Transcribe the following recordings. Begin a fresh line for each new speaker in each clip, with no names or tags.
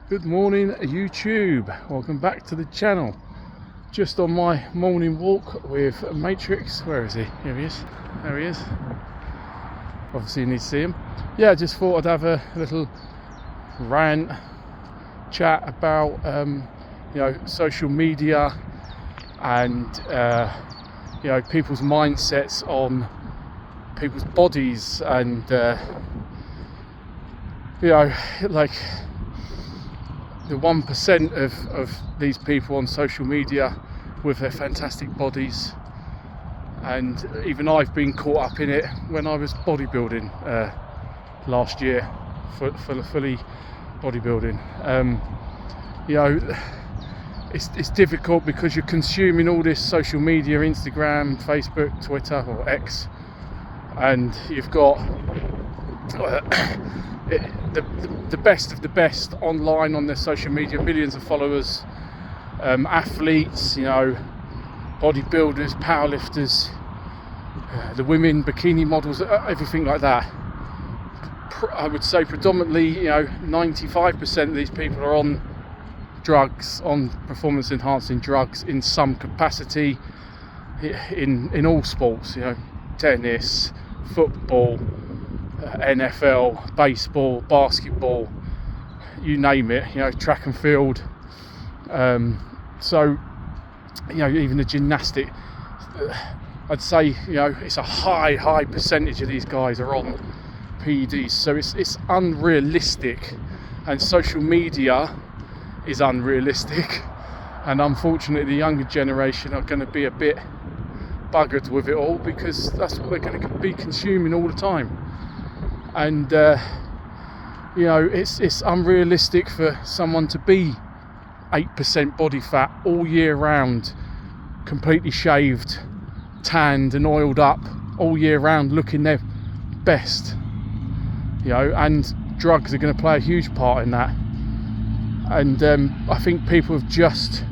Good morning, YouTube. Welcome back to the channel. Just on my morning walk with Matrix. Where is he? Here he is. There he is. Obviously you need to see him. Yeah, just thought I'd have a little rant chat about social media and people's mindsets on people's bodies and like the 1% of these people on social media with their fantastic bodies. And even I've been caught up in it when I was bodybuilding last year, fully bodybuilding. It's difficult because you're consuming all this social media, Instagram, Facebook, Twitter or X, and you've got the best of the best online on their social media, millions of followers, athletes, bodybuilders, powerlifters, the women, bikini models, everything like that. I would say predominantly, 95% of these people are on drugs, on performance enhancing drugs in some capacity, in all sports, tennis, football, NFL, baseball, basketball, you name it, track and field. So even the gymnastic, I'd say, it's a high percentage of these guys are on PEDs. So it's unrealistic, and social media is unrealistic. And unfortunately, the younger generation are going to be a bit buggered with it all because that's what they're going to be consuming all the time. And it's unrealistic for someone to be 8% body fat all year round, completely shaved, tanned and oiled up all year round, looking their best. And drugs are going to play a huge part in that. And I think people have just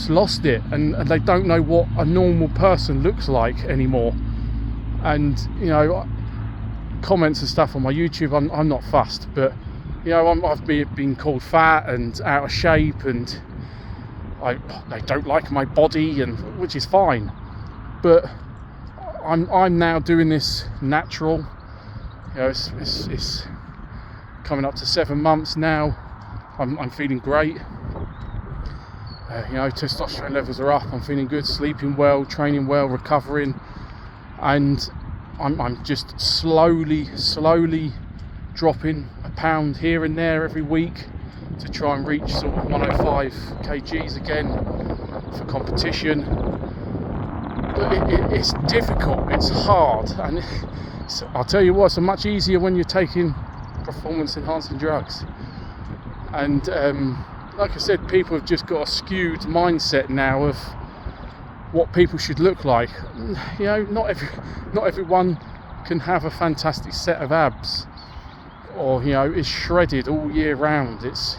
lost it, and they don't know what a normal person looks like anymore. And comments and stuff on my YouTube, I'm not fussed, but I've been called fat and out of shape, and they don't like my body, and which is fine. But I'm now doing this natural. It's coming up to 7 months now. I'm feeling great. Testosterone levels are up. I'm feeling good, sleeping well, training well, recovering, and I'm just slowly dropping a pound here and there every week to try and reach sort of 105 kgs again for competition. But it's difficult, it's hard, and I'll tell you what, it's much easier when you're taking performance enhancing drugs. And like I said, people have just got a skewed mindset now of what people should look like. Not everyone can have a fantastic set of abs, or is shredded all year round. It's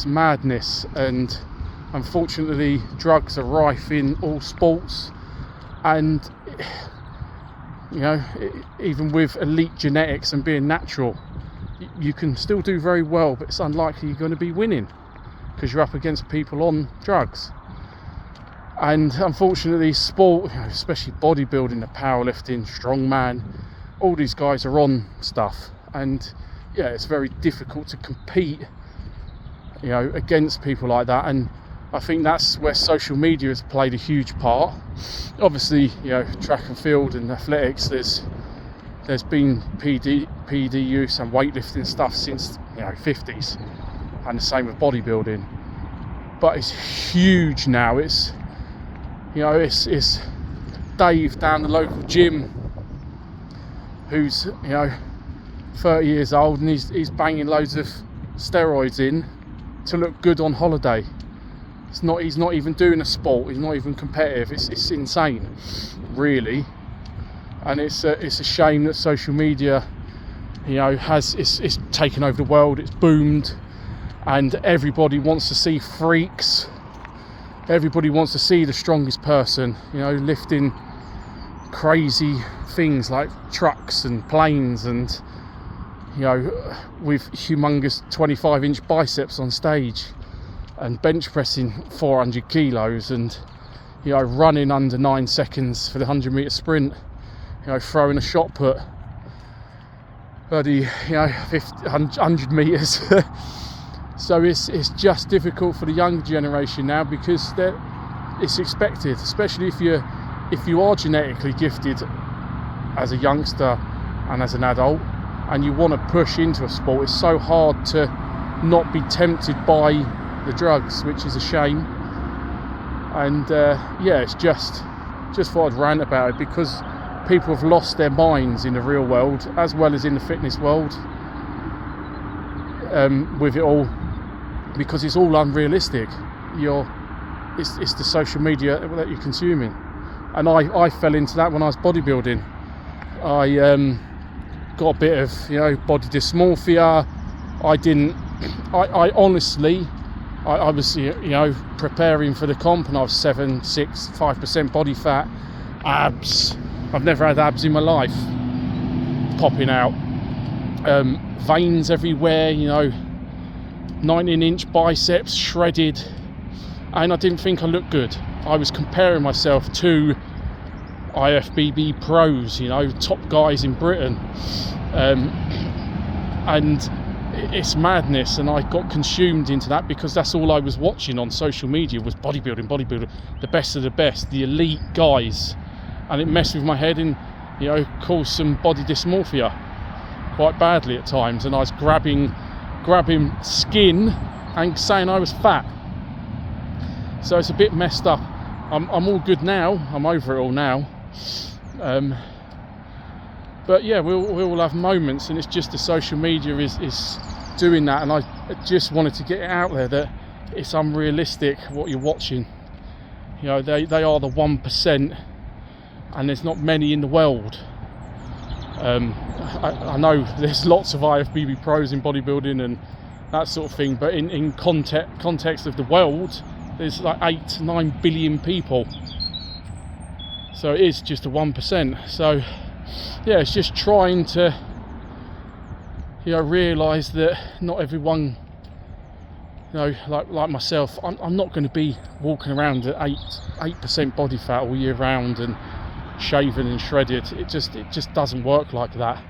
madness, and unfortunately drugs are rife in all sports. And even with elite genetics and being natural, you can still do very well, but it's unlikely you're going to be winning because you're up against people on drugs. And unfortunately, sport, especially bodybuilding, the powerlifting, strongman, all these guys are on stuff, and it's very difficult to compete against people like that. And I think that's where social media has played a huge part. Obviously, track and field and athletics, there's been PED use and weightlifting stuff since 50s, and the same with bodybuilding. But it's huge now. It's Dave down the local gym who's 30 years old, and he's banging loads of steroids in to look good on holiday. He's not even doing a sport. He's not even competitive. It's insane, really. And it's a shame that social media, it's taken over the world. It's boomed, and everybody wants to see freaks. Everybody wants to see the strongest person, lifting crazy things like trucks and planes and you know, with humongous 25-inch biceps on stage and bench pressing 400 kilos and, you know, running under 9 seconds for the 100-metre sprint, you know, throwing a shot put, bloody, you know, 100 metres. So it's just difficult for the younger generation now, because it's expected, especially if you are genetically gifted as a youngster and as an adult, and you want to push into a sport. It's so hard to not be tempted by the drugs, which is a shame. And yeah, it's just thought I'd rant about it, because people have lost their minds in the real world as well as in the fitness world with it all, because it's all unrealistic. It's the social media that you're consuming, and I fell into that when I was bodybuilding. I got a bit of, you know, body dysmorphia. I honestly was, you know, preparing for the comp, and I was 5% body fat, abs. I've never had abs in my life popping out, veins everywhere, you know, 19-inch biceps shredded, and I didn't think I looked good. I was comparing myself to IFBB pros, you know, top guys in Britain, and it's madness. And I got consumed into that, because that's all I was watching on social media was bodybuilding, the best of the best, the elite guys, and it messed with my head and, you know, caused some body dysmorphia quite badly at times. And I was grabbing skin and saying I was fat. So it's a bit messed up. I'm all good now. I'm over it all now. But yeah, we'll all have moments, and it's just the social media is doing that. And I just wanted to get it out there that it's unrealistic what you're watching. You know, they are the 1%, and there's not many in the world. I know there's lots of IFBB pros in bodybuilding and that sort of thing, but in context of the world, there's like 8-9 billion people. So it is just a 1%. So yeah, it's just trying to, you know, realise that not everyone, you know, like myself, I'm not going to be walking around at 8% body fat all year round and shaven and shredded. It just doesn't work like that.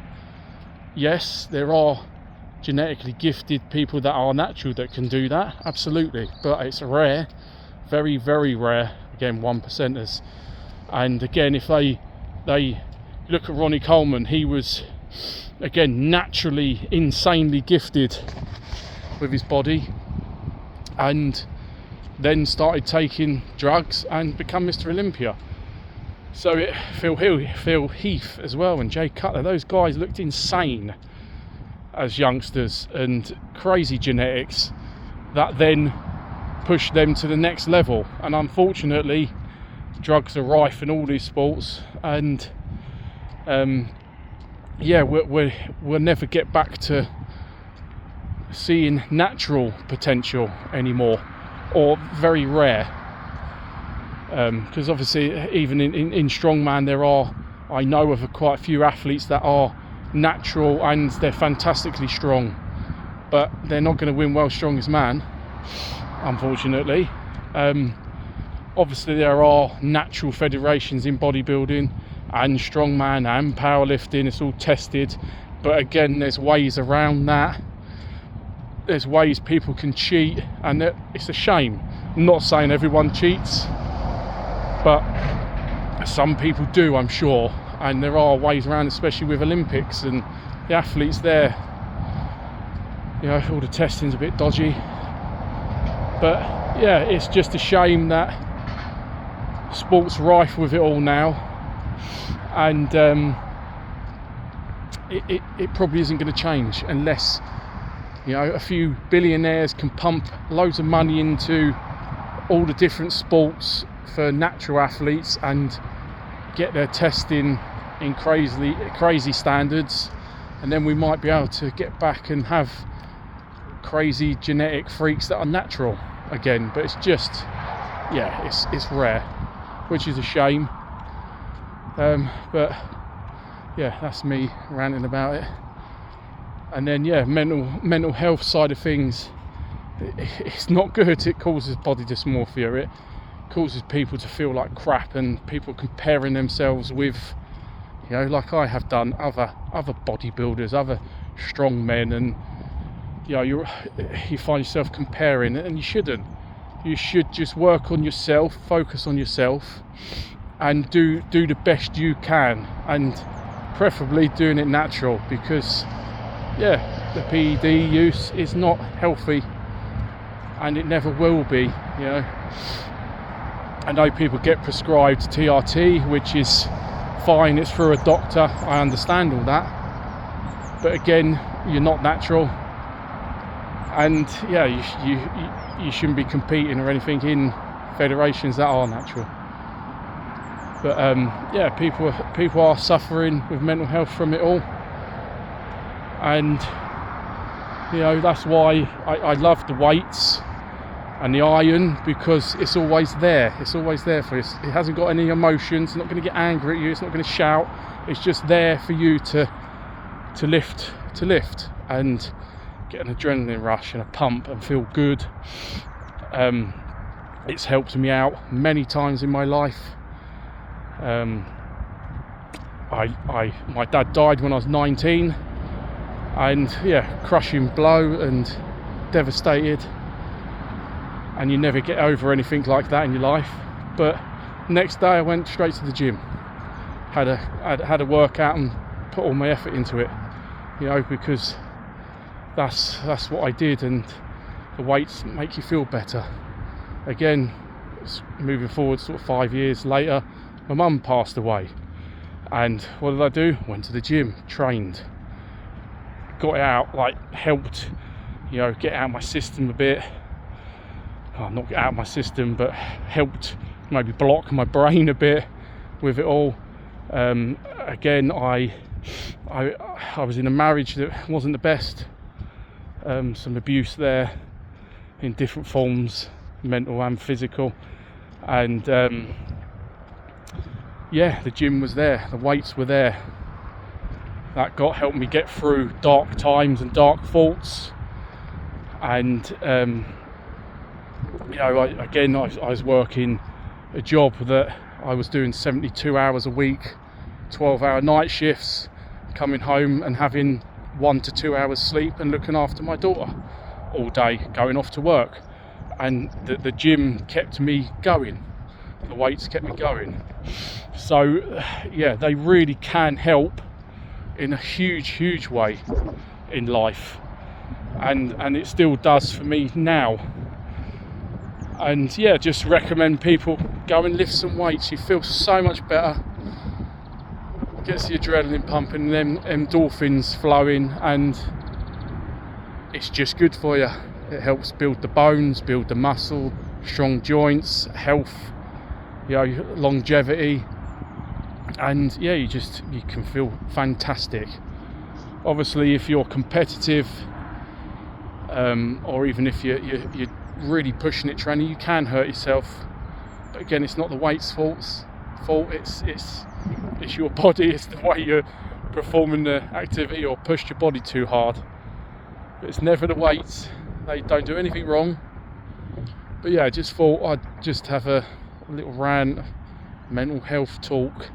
Yes, there are genetically gifted people that are natural that can do that, absolutely, but it's rare, very, very rare. Again, 1%ers. And again, if they look at Ronnie Coleman, he was, again, naturally insanely gifted with his body, and then started taking drugs and become Mr. Olympia. So Phil Heath as well, and Jay Cutler, those guys looked insane as youngsters, and crazy genetics that then pushed them to the next level. And unfortunately, drugs are rife in all these sports, and yeah, we'll never get back to seeing natural potential anymore, or very rare. Because obviously, even in strongman, I know of quite a few athletes that are natural and they're fantastically strong, but they're not going to win World's Strongest Man, unfortunately. Obviously, there are natural federations in bodybuilding and strongman and powerlifting. It's all tested, but again, there's ways around that. There's ways people can cheat, and it's a shame. I'm not saying everyone cheats, but some people do, I'm sure, and there are ways around, especially with Olympics and the athletes there. You know, all the testing's a bit dodgy, but yeah, it's just a shame that sport's rife with it all now, and it probably isn't going to change unless, you know, a few billionaires can pump loads of money into all the different sports for natural athletes and get their testing in crazy standards, and then we might be able to get back and have crazy genetic freaks that are natural again. But it's just, yeah, it's rare, which is a shame. But yeah, that's me ranting about it. And then mental health side of things, it's not good. It causes body dysmorphia. It causes people to feel like crap, and people comparing themselves with, like I have done, other bodybuilders, other strong men, and you find yourself comparing, and you shouldn't. You should just work on yourself, focus on yourself, and do the best you can, and preferably doing it natural, because the PED use is not healthy, and it never will be. I know people get prescribed TRT, which is fine, it's through a doctor, I understand all that, but again, you're not natural, and you shouldn't be competing or anything in federations that are natural. But people are suffering with mental health from it all, and that's why I love the weights and the iron, because it's always there for you. It hasn't got any emotions, it's not going to get angry at you, it's not going to shout, it's just there for you to lift and get an adrenaline rush and a pump and feel good. It's helped me out many times in my life. My dad died when I was 19, and crushing blow and devastated, and you never get over anything like that in your life. But next day I went straight to the gym, had a workout and put all my effort into it, because that's what I did, and the weights make you feel better. Again, moving forward sort of 5 years later, my mum passed away, and what did I do? Went to the gym, trained, got it out, helped get out of my system a bit. Not get out of my system, but helped maybe block my brain a bit with it all. Again, I was in a marriage that wasn't the best, some abuse there in different forms, mental and physical, and the gym was there, the weights were there. That helped me get through dark times and dark thoughts, and I was working a job that I was doing 72 hours a week, 12-hour night shifts, coming home and having 1 to 2 hours sleep and looking after my daughter all day, going off to work. And the gym kept me going, the weights kept me going. So they really can help in a huge way in life, and it still does for me now. And just recommend people go and lift some weights. You feel so much better, gets the adrenaline pumping, them endorphins flowing, and it's just good for you. It helps build the bones, build the muscle, strong joints, health, longevity, and you can feel fantastic. Obviously, if you're competitive, or even if you're really pushing it training, you can hurt yourself. But again, it's not the weight's fault. It's your body. It's the way you're performing the activity or pushed your body too hard. But it's never the weights. They don't do anything wrong. But I just thought I'd just have a little rant, mental health talk.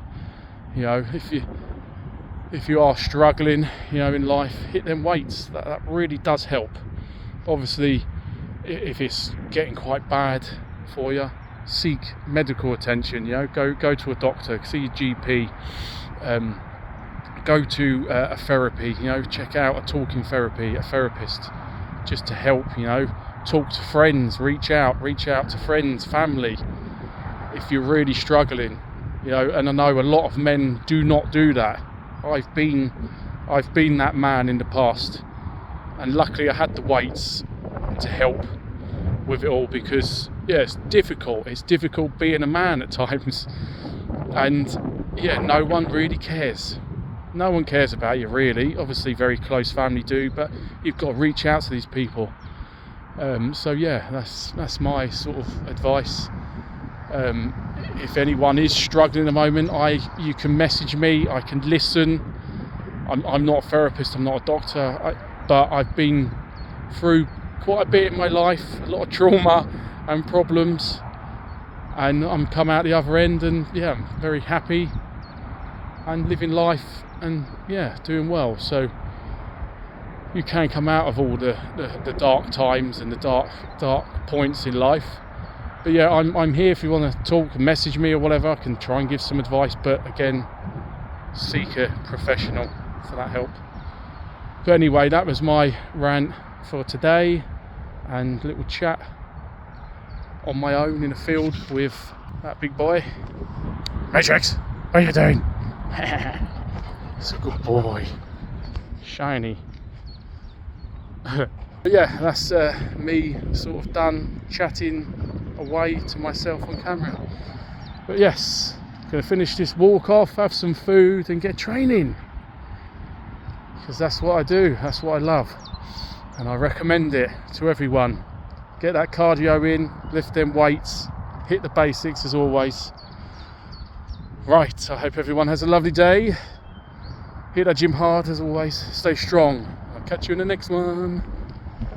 If you are struggling, in life, hit them weights. That really does help. Obviously, if it's getting quite bad for you, seek medical attention. Go to a doctor, see your GP, go to a therapy. Check out a talking therapy, a therapist, just to help. Talk to friends, reach out to friends, family, if you're really struggling. And I know a lot of men do not do that. I've been that man in the past, and luckily I had the weights to help with it all, because it's difficult being a man at times, and no one really cares. No one cares about you, really. Obviously very close family do, but you've got to reach out to these people. That's my sort of advice. If anyone is struggling at the moment, you can message me, I can listen. I'm not a therapist, I'm not a doctor. but I've been through quite a bit in my life, a lot of trauma and problems, and I'm come out the other end, and yeah, I'm very happy and living life and yeah, doing well. So you can come out of all the dark times and the dark points in life. But yeah, I'm here if you want to talk, message me or whatever. I can try and give some advice, but again, seek a professional for that help. But anyway, that was my rant for today, and little chat on my own in a field with that big boy. Matrix, what are you doing? It's a good boy. Shiny. But yeah, that's me sort of done chatting away to myself on camera. But yes, gonna finish this walk off, have some food and get training, because that's what I do, that's what I love, and I recommend it to everyone. Get that cardio in, lift them weights, hit the basics as always. Right, I hope everyone has a lovely day. Hit that gym hard as always, stay strong. I'll catch you in the next one.